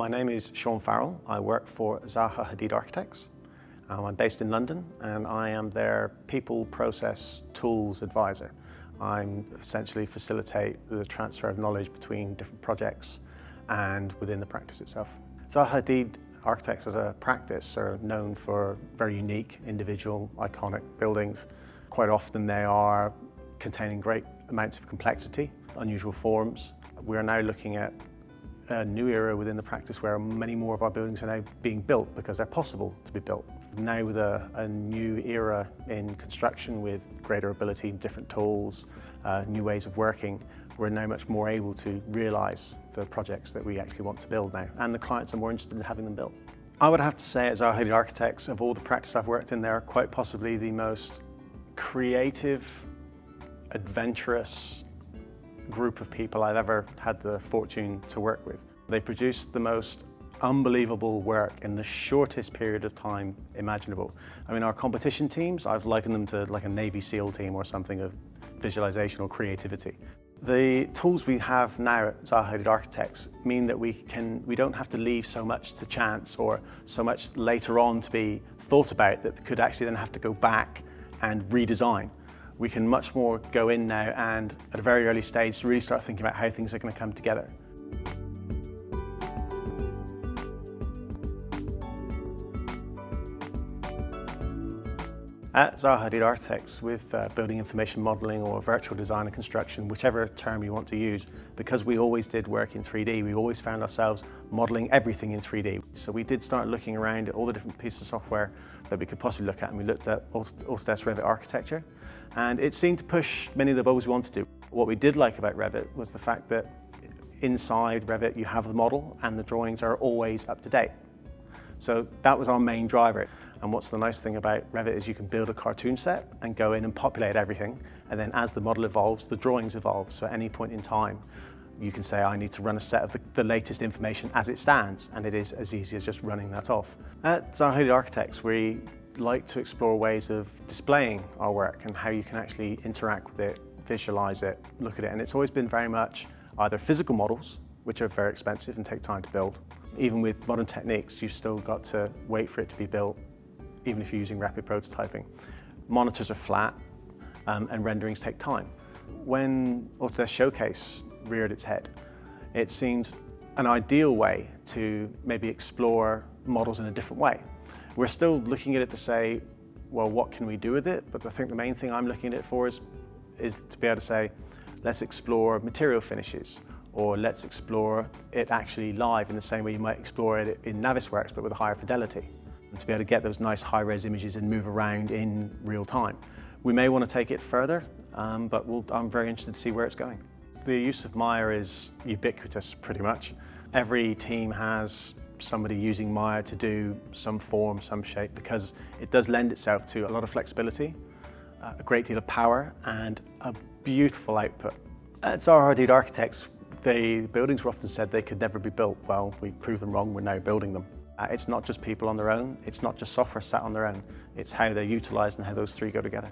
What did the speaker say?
My name is Shaun Ferrell. I work for Zaha Hadid Architects. I'm based in London and I am their people, process, tools advisor. I essentially facilitate the transfer of knowledge between different projects and within the practice itself. Zaha Hadid Architects as a practice are known for very unique, individual, iconic buildings. Quite often they are containing great amounts of complexity, unusual forms. We are now looking at a new era within the practice where many more of our buildings are now being built because they're possible to be built. Now with a new era in construction with greater ability, different tools, new ways of working, we're now much more able to realise the projects that we actually want to build now, and the clients are more interested in having them built. I would have to say as Zaha Hadid Architects, of all the practice I've worked in, they're quite possibly the most creative, adventurous group of people I've ever had the fortune to work with. They produce the most unbelievable work in the shortest period of time imaginable. I mean, our competition teams, I've likened them to like a Navy SEAL team or something of visualization or creativity. The tools we have now at Zaha Hadid Architects mean that we don't have to leave so much to chance or so much later on to be thought about that could actually then have to go back and redesign. We can much more go in now and at a very early stage really start thinking about how things are going to come together. At Zaha Hadid Architects, with building information modelling or virtual design and construction, whichever term you want to use, because we always did work in 3D, we always found ourselves modelling everything in 3D. So we did start looking around at all the different pieces of software that we could possibly look at, and we looked at Autodesk Revit architecture, and it seemed to push many of the bugs we wanted to do. What we did like about Revit was the fact that inside Revit you have the model and the drawings are always up to date. So that was our main driver. And what's the nice thing about Revit is you can build a cartoon set and go in and populate everything, and then as the model evolves, the drawings evolve. So at any point in time, you can say, I need to run a set of the latest information as it stands, and it is as easy as just running that off. At Zaha Hadid Architects, we like to explore ways of displaying our work and how you can actually interact with it, visualize it, look at it, and it's always been very much either physical models, which are very expensive and take time to build. Even with modern techniques, you've still got to wait for it to be built, even if you're using rapid prototyping. Monitors are flat and renderings take time. When Autodesk Showcase reared its head, it seemed an ideal way to maybe explore models in a different way. We're still looking at it to say, well, what can we do with it? But I think the main thing I'm looking at it for is to be able to say, let's explore material finishes, or let's explore it actually live in the same way you might explore it in Navisworks, but with a higher fidelity. And to be able to get those nice high-res images and move around in real time. We may want to take it further, but I'm very interested to see where it's going. The use of Maya is ubiquitous, pretty much. Every team has somebody using Maya to do some form, some shape, because it does lend itself to a lot of flexibility, a great deal of power, and a beautiful output. At Zaha Hadid Architects, the buildings were often said they could never be built. Well, we proved them wrong, we're now building them. It's not just people on their own, it's not just software sat on their own, it's how they're utilised and how those three go together.